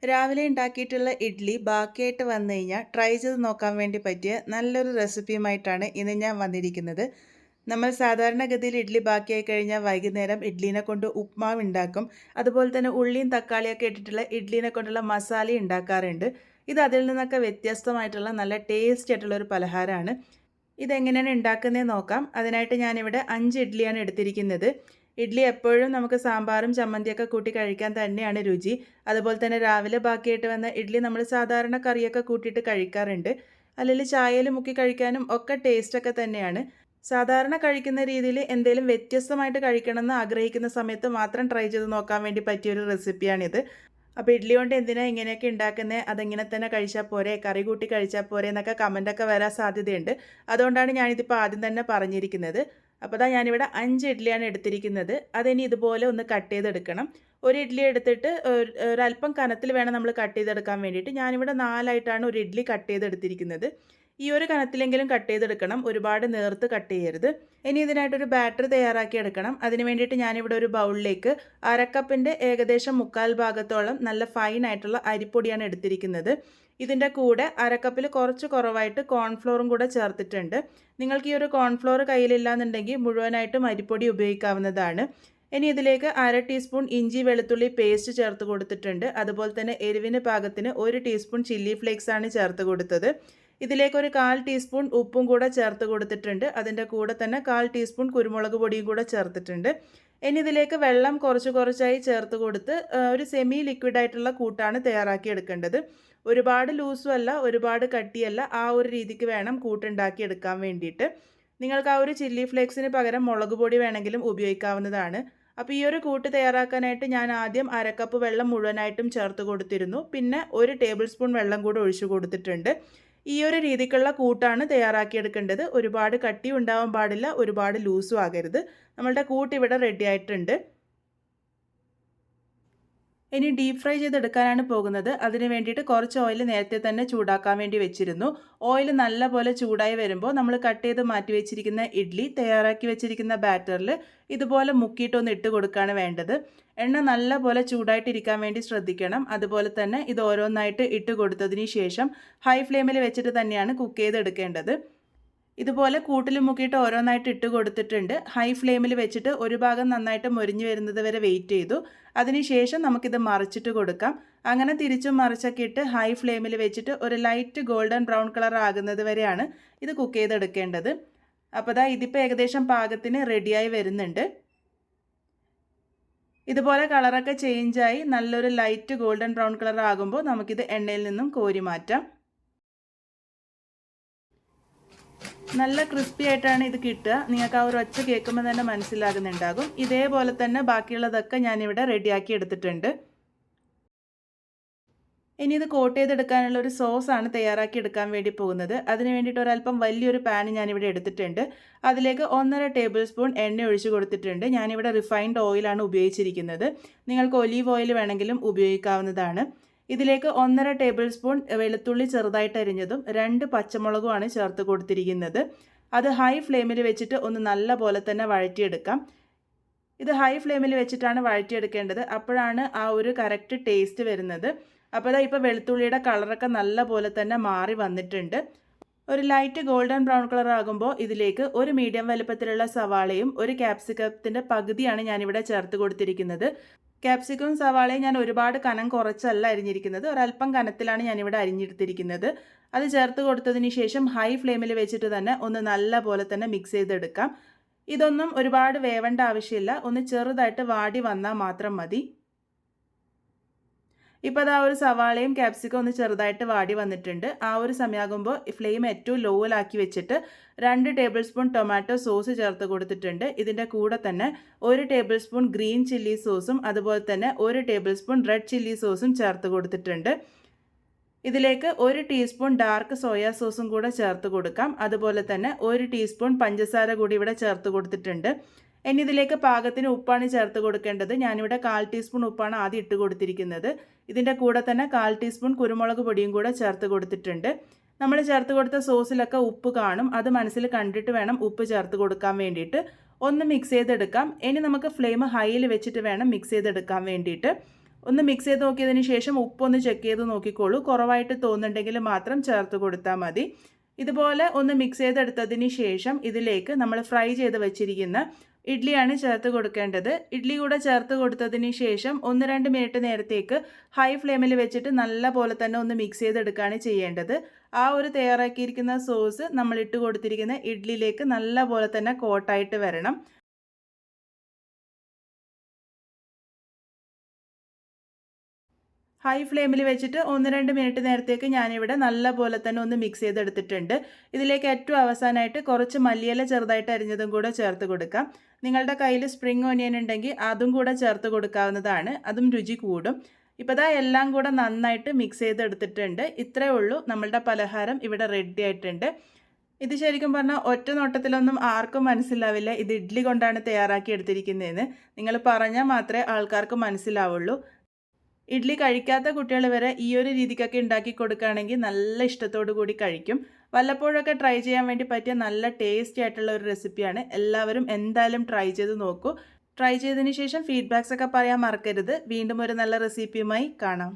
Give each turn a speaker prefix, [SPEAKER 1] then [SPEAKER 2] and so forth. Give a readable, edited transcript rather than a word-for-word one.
[SPEAKER 1] രാവിലെ ഉണ്ടാക്കിയിട്ടുള്ള ഇഡ്ഡലി ബാക്കിയായിട്ട് വന്നു കഴിഞ്ഞാൽ ട്രൈ ചെയ്ത് നോക്കാൻ വേണ്ടി പറ്റിയ നല്ലൊരു റെസിപ്പിയുമായിട്ടാണ് ഇന്ന് ഞാൻ വന്നിരിക്കുന്നത്. നമ്മൾ സാധാരണഗതിയിൽ ഇഡ്ഡലി ബാക്കിയായി കഴിഞ്ഞാൽ വൈകുന്നേരം ഇഡ്ഡലീനെ കൊണ്ട് ഉപ്മാവ് ഉണ്ടാക്കും. അതുപോലെ തന്നെ ഉള്ളിയും തക്കാളിയൊക്കെ ഇട്ടിട്ടുള്ള ഇഡ്ഡലീനെ കൊണ്ടുള്ള മസാല ഉണ്ടാക്കാറുണ്ട്. ഇത് അതിൽ നിന്നൊക്കെ വ്യത്യസ്തമായിട്ടുള്ള നല്ല ടേസ്റ്റി ആയിട്ടുള്ള ഒരു പലഹാരമാണ്. ഇതെങ്ങനെയാണ് ഉണ്ടാക്കുന്നതെന്ന് നോക്കാം. അതിനായിട്ട് ഞാനിവിടെ 5 ഇഡ്ഡലിയാണ് എടുത്തിരിക്കുന്നത്. ഇഡ്ഡലി എപ്പോഴും നമുക്ക് സാമ്പാറും ചമ്മന്തിയൊക്കെ കൂട്ടി കഴിക്കാൻ തന്നെയാണ് രുചി. അതുപോലെ തന്നെ രാവിലെ ബാക്കിയായിട്ട് വന്ന ഇഡ്ഡലി നമ്മൾ സാധാരണ കറിയൊക്കെ കൂട്ടിയിട്ട് കഴിക്കാറുണ്ട്. അല്ലെങ്കിൽ ചായയിൽ മുക്കി കഴിക്കാനും ഒക്കെ ടേസ്റ്റൊക്കെ തന്നെയാണ്. സാധാരണ കഴിക്കുന്ന രീതിയിൽ എന്തെങ്കിലും വ്യത്യസ്തമായിട്ട് കഴിക്കണമെന്ന് ആഗ്രഹിക്കുന്ന സമയത്ത് മാത്രം ട്രൈ ചെയ്ത് നോക്കാൻ വേണ്ടി പറ്റിയൊരു റെസിപ്പിയാണിത്. അപ്പോൾ ഇഡ്ഡലി കൊണ്ട് എന്തിനാണ് ഇങ്ങനെയൊക്കെ ഉണ്ടാക്കുന്നത്, അതെങ്ങനെ തന്നെ കഴിച്ചാൽ പോരെ, കറി കൂട്ടി കഴിച്ചാൽ പോരെ എന്നൊക്കെ കമൻറ്റൊക്കെ വരാൻ സാധ്യതയുണ്ട്. അതുകൊണ്ടാണ് ഞാനിതിപ്പോൾ ആദ്യം തന്നെ പറഞ്ഞിരിക്കുന്നത്. അപ്പോൾ ഞാനിവിടെ 5 ഇഡ്ഡലിയാണ് എടുത്തിരിക്കുന്നത്. അതിനി ഇതുപോലെ ഒന്ന് കട്ട് ചെയ്തെടുക്കണം. ഒരു ഇഡ്ഡലി എടുത്തിട്ട് ഒരല്പം കനത്തിൽ വേണം നമ്മൾ കട്ട് ചെയ്തെടുക്കാൻ വേണ്ടിയിട്ട്. ഞാനിവിടെ 4 ആയിട്ടാണ് ഒരു ഇഡ്ഡലി കട്ട് ചെയ്തെടുത്തിരിക്കുന്നത്. ഈ ഒരു കനത്തിലെങ്കിലും കട്ട് ചെയ്തെടുക്കണം, ഒരുപാട് നേർത്ത് കട്ട് ചെയ്യരുത്. ഇനി ഇതിനായിട്ടൊരു ബാറ്റർ തയ്യാറാക്കി എടുക്കണം. അതിന് വേണ്ടിയിട്ട് ഞാനിവിടെ ഒരു ബൗളിലേക്ക് അരക്കപ്പിൻ്റെ ഏകദേശം 1/4 ഭാഗത്തോളം നല്ല ഫൈനായിട്ടുള്ള അരിപ്പൊടിയാണ് എടുത്തിരിക്കുന്നത്. ഇതിൻ്റെ കൂടെ അരക്കപ്പിൽ കുറച്ച് കുറവായിട്ട് കോൺഫ്ലോറും കൂടെ ചേർത്തിട്ടുണ്ട്. നിങ്ങൾക്ക് ഈ ഒരു കോൺഫ്ലോർ കയ്യിലില്ലാന്നുണ്ടെങ്കിൽ മുഴുവനായിട്ടും അരിപ്പൊടി ഉപയോഗിക്കാവുന്നതാണ്. ഇനി ഇതിലേക്ക് 1/2 ടീസ്പൂൺ ഇഞ്ചി വെളുത്തുള്ളി പേസ്റ്റ് ചേർത്ത് കൊടുത്തിട്ടുണ്ട്. അതുപോലെ തന്നെ എരിവിന് പാകത്തിന് 1 ടീസ്പൂൺ ചില്ലി ഫ്ലേക്സ് ആണ് ചേർത്ത് കൊടുത്തത്. ഇതിലേക്ക് ഒരു 1/4 ടീസ്പൂൺ ഉപ്പും കൂടെ ചേർത്ത് കൊടുത്തിട്ടുണ്ട്. അതിൻ്റെ കൂടെ തന്നെ 1/4 ടീസ്പൂൺ കുരുമുളക് പൊടിയും കൂടെ ചേർത്തിട്ടുണ്ട്. ഇനി ഇതിലേക്ക് വെള്ളം കുറച്ച് കുറച്ചായി ചേർത്ത് കൊടുത്ത് ഒരു സെമി ലിക്വിഡായിട്ടുള്ള കൂട്ടാണ് തയ്യാറാക്കി എടുക്കേണ്ടത്. ഒരുപാട് ലൂസും അല്ല, ഒരുപാട് കട്ടിയല്ല, ആ ഒരു രീതിക്ക് വേണം കൂട്ടുണ്ടാക്കി എടുക്കാൻ വേണ്ടിയിട്ട്. നിങ്ങൾക്ക് ആ ഒരു ചില്ലി ഫ്ലേക്സിന് പകരം മുളക് പൊടി വേണമെങ്കിലും ഉപയോഗിക്കാവുന്നതാണ്. അപ്പോൾ ഈ ഒരു കൂട്ട് തയ്യാറാക്കാനായിട്ട് ഞാൻ ആദ്യം 1/2 കപ്പ് വെള്ളം മുഴുവനായിട്ടും ചേർത്ത് കൊടുത്തിരുന്നു. പിന്നെ 1 ടേബിൾ സ്പൂൺ വെള്ളം കൂടെ ഒഴിച്ചു കൊടുത്തിട്ടുണ്ട്. ഈ ഒരു രീതിക്കുള്ള കൂട്ടാണ് തയ്യാറാക്കിയെടുക്കേണ്ടത്. ഒരുപാട് കട്ടി ഉണ്ടാവാൻ പാടില്ല, ഒരുപാട് ലൂസും ആകരുത്. നമ്മളുടെ കൂട്ട് ഇവിടെ റെഡി ആയിട്ടുണ്ട്. ഇനി ഡീപ്പ് ഫ്രൈ ചെയ്തെടുക്കാനാണ് പോകുന്നത്. അതിന് വേണ്ടിയിട്ട് കുറച്ച് ഓയിൽ നേരത്തെ തന്നെ ചൂടാക്കാൻ വേണ്ടി വെച്ചിരുന്നു. ഓയിൽ നല്ലപോലെ ചൂടായി വരുമ്പോൾ നമ്മൾ കട്ട് ചെയ്ത് മാറ്റി വെച്ചിരിക്കുന്ന ഇഡ്ഡലി തയ്യാറാക്കി വെച്ചിരിക്കുന്ന ബാറ്ററിൽ ഇതുപോലെ മുക്കിയിട്ടൊന്ന് ഇട്ട് കൊടുക്കുകയാണ് വേണ്ടത്. എണ്ണ നല്ലപോലെ ചൂടായിട്ടിരിക്കാൻ വേണ്ടി ശ്രദ്ധിക്കണം. അതുപോലെ തന്നെ ഇത് ഓരോന്നായിട്ട് ഇട്ട് കൊടുത്തതിന് ശേഷം ഹൈ ഫ്ലെയിമിൽ വെച്ചിട്ട് തന്നെയാണ് കുക്ക് ചെയ്തെടുക്കേണ്ടത്. ഇതുപോലെ കൂട്ടിൽ മുക്കിയിട്ട് ഓരോന്നായിട്ട് ഇട്ട് കൊടുത്തിട്ടുണ്ട്. ഹൈ ഫ്ലെയിമിൽ വെച്ചിട്ട് ഒരു ഭാഗം നന്നായിട്ട് മൊരിഞ്ഞ് വരുന്നത് വരെ വെയിറ്റ് ചെയ്തു. അതിനുശേഷം നമുക്കിത് മറിച്ചിട്ട് കൊടുക്കാം. അങ്ങനെ തിരിച്ചും മറിച്ചൊക്കെ ഇട്ട് ഹൈ ഫ്ലെയിമിൽ വെച്ചിട്ട് ഒരു ലൈറ്റ് ഗോൾഡൻ ബ്രൗൺ കളർ ആകുന്നത് വരെയാണ് ഇത് കുക്ക് ചെയ്തെടുക്കേണ്ടത്. അപ്പോൾ ഇതിപ്പോൾ ഏകദേശം പാകത്തിന് റെഡിയായി വരുന്നുണ്ട്. ഇതുപോലെ കളറൊക്കെ ചേഞ്ചായി നല്ലൊരു ലൈറ്റ് ഗോൾഡൻ ബ്രൗൺ കളർ ആകുമ്പോൾ നമുക്കിത് എണ്ണയിൽ നിന്നും കോരി മാറ്റാം. നല്ല ക്രിസ്പി ആയിട്ടാണ് ഇത് കിട്ടുക. നിങ്ങൾക്ക് ആ ഒരു ഒച്ച കേൾക്കുമ്പോൾ തന്നെ മനസ്സിലാകുന്നുണ്ടാകും. ഇതേപോലെ തന്നെ ബാക്കിയുള്ളതൊക്കെ ഞാനിവിടെ റെഡിയാക്കി എടുത്തിട്ടുണ്ട്. ഇനി ഇത് കോട്ട് ചെയ്തെടുക്കാനുള്ള ഒരു സോസാണ് തയ്യാറാക്കി എടുക്കാൻ വേണ്ടി പോകുന്നത്. അതിന് വേണ്ടിയിട്ട് ഒരല്പം വലിയൊരു പാൻ ഞാനിവിടെ എടുത്തിട്ടുണ്ട്. അതിലേക്ക് 1.5 ടേബിൾ സ്പൂൺ എണ്ണ ഒഴിച്ച് കൊടുത്തിട്ടുണ്ട്. ഞാനിവിടെ റിഫൈൻഡ് ഓയിലാണ് ഉപയോഗിച്ചിരിക്കുന്നത്. നിങ്ങൾക്ക് ഒലീവ് ഓയിൽ വേണമെങ്കിലും ഉപയോഗിക്കാവുന്നതാണ്. ഇതിലേക്ക് 1.5 ടേബിൾ സ്പൂൺ വെളുത്തുള്ളി ചെറുതായിട്ട് അരിഞ്ഞതും 2 പച്ചമുളകുമാണ് ചേർത്ത് കൊടുത്തിരിക്കുന്നത്. അത് ഹൈ ഫ്ലെയിമിൽ വെച്ചിട്ട് ഒന്ന് നല്ല പോലെ തന്നെ വഴറ്റിയെടുക്കാം. ഇത് ഹൈ ഫ്ലെയിമിൽ വെച്ചിട്ടാണ് വഴറ്റിയെടുക്കേണ്ടത്. അപ്പോഴാണ് ആ ഒരു കറക്റ്റ് ടേസ്റ്റ് വരുന്നത്. അപ്പോൾ ഇപ്പോൾ വെളുത്തുള്ളിയുടെ കളറൊക്കെ നല്ല പോലെ തന്നെ മാറി വന്നിട്ടുണ്ട്. ഒരു ലൈറ്റ് ഗോൾഡൻ ബ്രൗൺ കളർ ആകുമ്പോൾ ഇതിലേക്ക് ഒരു മീഡിയം വലുപ്പത്തിലുള്ള സവാളയും 1 ക്യാപ്സിക്കത്തിൻ്റെ പകുതിയാണ് ഞാനിവിടെ ചേർത്ത് കൊടുത്തിരിക്കുന്നത്. ക്യാപ്സിക്കും സവാളയും ഞാൻ ഒരുപാട് കനം കുറച്ചല്ല അരിഞ്ഞിരിക്കുന്നത്, ഒരല്പം കനത്തിലാണ് ഞാനിവിടെ അരിഞ്ഞെടുത്തിരിക്കുന്നത്. അത് ചേർത്ത് കൊടുത്തതിന് ശേഷം ഹൈ ഫ്ലെയിമിൽ വെച്ചിട്ട് തന്നെ ഒന്ന് നല്ല പോലെ തന്നെ മിക്സ് ചെയ്തെടുക്കാം. ഇതൊന്നും ഒരുപാട് വേവേണ്ട ആവശ്യമില്ല, ഒന്ന് ചെറുതായിട്ട് വാടി വന്നാൽ മാത്രം മതി. ഇപ്പോൾ ആ ഒരു സവാളയും ക്യാപ്സിക്കം ഒന്ന് ചെറുതായിട്ട് വാടി വന്നിട്ടുണ്ട്. ആ ഒരു സമയമാകുമ്പോൾ ഫ്ലെയിം ഏറ്റവും ലോയിലാക്കി വെച്ചിട്ട് 2 ടേബിൾ സ്പൂൺ ടൊമാറ്റോ സോസ് ചേർത്ത് കൊടുത്തിട്ടുണ്ട്. ഇതിൻ്റെ കൂടെ തന്നെ 1 ടേബിൾ സ്പൂൺ ഗ്രീൻ ചില്ലി സോസും അതുപോലെ തന്നെ 1 ടേബിൾ സ്പൂൺ റെഡ് ചില്ലി സോസും ചേർത്ത് കൊടുത്തിട്ടുണ്ട്. ഇതിലേക്ക് 1 ടീസ്പൂൺ ഡാർക്ക് സോയാ സോസും കൂടെ ചേർത്ത് കൊടുക്കാം. അതുപോലെ തന്നെ 1 ടീസ്പൂൺ പഞ്ചസാര കൂടി ഇവിടെ ചേർത്ത് കൊടുത്തിട്ടുണ്ട്. ഇനി ഇതിലേക്ക് പാകത്തിന് ഉപ്പാണ് ചേർത്ത് കൊടുക്കേണ്ടത്. ഞാനിവിടെ 1/4 ടീസ്പൂൺ ഉപ്പാണ് ആദ്യം ഇട്ട് കൊടുത്തിരിക്കുന്നത്. ഇതിൻ്റെ കൂടെ തന്നെ 1/4 ടീസ്പൂൺ കുരുമുളക് പൊടിയും കൂടെ ചേർത്ത് കൊടുത്തിട്ടുണ്ട്. നമ്മൾ ചേർത്ത് കൊടുത്ത സോസിലൊക്കെ ഉപ്പ് കാണും, അത് മനസ്സിൽ കണ്ടിട്ട് വേണം ഉപ്പ് ചേർത്ത് കൊടുക്കാൻ വേണ്ടിയിട്ട്. ഒന്ന് മിക്സ് ചെയ്തെടുക്കാം. ഇനി നമുക്ക് ഫ്ലെയിം ഹൈയിൽ വെച്ചിട്ട് വേണം മിക്സ് ചെയ്തെടുക്കാൻ വേണ്ടിയിട്ട്. ഒന്ന് മിക്സ് ചെയ്ത് നോക്കിയതിന് ശേഷം ഉപ്പൊന്ന് ചെക്ക് ചെയ്ത് നോക്കിക്കോളൂ. കുറവായിട്ട് തോന്നുന്നുണ്ടെങ്കിൽ മാത്രം ചേർത്ത് കൊടുത്താൽ മതി. ഇതുപോലെ ഒന്ന് മിക്സ് ചെയ്തെടുത്തതിന് ശേഷം ഇതിലേക്ക് നമ്മൾ ഫ്രൈ ചെയ്ത് വെച്ചിരിക്കുന്ന ഇഡ്ഡലിയാണ് ചേർത്ത് കൊടുക്കേണ്ടത്. ഇഡ്ഡലി കൂടെ ചേർത്ത് കൊടുത്തതിന് ശേഷം 1-2 മിനിറ്റ് നേരത്തേക്ക് ഹൈ ഫ്ലെയിമിൽ വെച്ചിട്ട് നല്ല പോലെ തന്നെ ഒന്ന് മിക്സ് ചെയ്തെടുക്കുകയാണ് ചെയ്യേണ്ടത്. ആ ഒരു തയ്യാറാക്കിയിരിക്കുന്ന സോസ് നമ്മൾ ഇട്ട് കൊടുത്തിരിക്കുന്ന ഇഡ്ഡലിയിലേക്ക് നല്ല പോലെ തന്നെ കോട്ടായിട്ട് വരണം. ഹൈ ഫ്ലെയിമിൽ വെച്ചിട്ട് 1-2 മിനിറ്റ് നേരത്തേക്ക് ഞാനിവിടെ നല്ല പോലെ തന്നെ ഒന്ന് മിക്സ് ചെയ്തെടുത്തിട്ടുണ്ട്. ഇതിലേക്ക് ഏറ്റവും അവസാനമായിട്ട് കുറച്ച് മല്ലിയില ചെറുതായിട്ട് അരിഞ്ഞതും കൂടെ ചേർത്ത് കൊടുക്കാം. നിങ്ങളുടെ കയ്യിൽ സ്പ്രിംഗ് ഓനിയൻ ഉണ്ടെങ്കിൽ അതും കൂടെ ചേർത്ത് കൊടുക്കാവുന്നതാണ്. അതും രുചി കൂടും. ഇപ്പോൾ ദാ എല്ലാം കൂടെ നന്നായിട്ട് മിക്സ് ചെയ്തെടുത്തിട്ടുണ്ട്. ഇത്രയേ ഉള്ളൂ, നമ്മളുടെ പലഹാരം ഇവിടെ റെഡി ആയിട്ടുണ്ട്. ഇത് ശരിക്കും പറഞ്ഞാൽ ഒറ്റ നോട്ടത്തിലൊന്നും ആർക്കും മനസ്സിലാവില്ല ഇത് ഇഡ്ഡലി കൊണ്ടാണ് തയ്യാറാക്കി എടുത്തിരിക്കുന്നതെന്ന്. നിങ്ങൾ പറഞ്ഞാൽ മാത്രമേ ആൾക്കാർക്ക് മനസ്സിലാവുള്ളൂ. ഇഡ്ഡലി കഴിക്കാത്ത കുട്ടികൾ വരെ ഈ ഒരു രീതിക്കൊക്കെ ഉണ്ടാക്കി കൊടുക്കുകയാണെങ്കിൽ നല്ല ഇഷ്ടത്തോടു കൂടി കഴിക്കും. വല്ലപ്പോഴൊക്കെ ട്രൈ ചെയ്യാൻ വേണ്ടി പറ്റിയ നല്ല ടേസ്റ്റി ആയിട്ടുള്ള ഒരു റെസിപ്പിയാണ്. എല്ലാവരും എന്തായാലും ട്രൈ ചെയ്ത് നോക്കൂ. ട്രൈ ചെയ്തതിന് ശേഷം ഫീഡ്ബാക്സ് ഒക്കെ പറയാൻ മറക്കരുത്. വീണ്ടും ഒരു നല്ല റെസിപ്പിയുമായി കാണാം.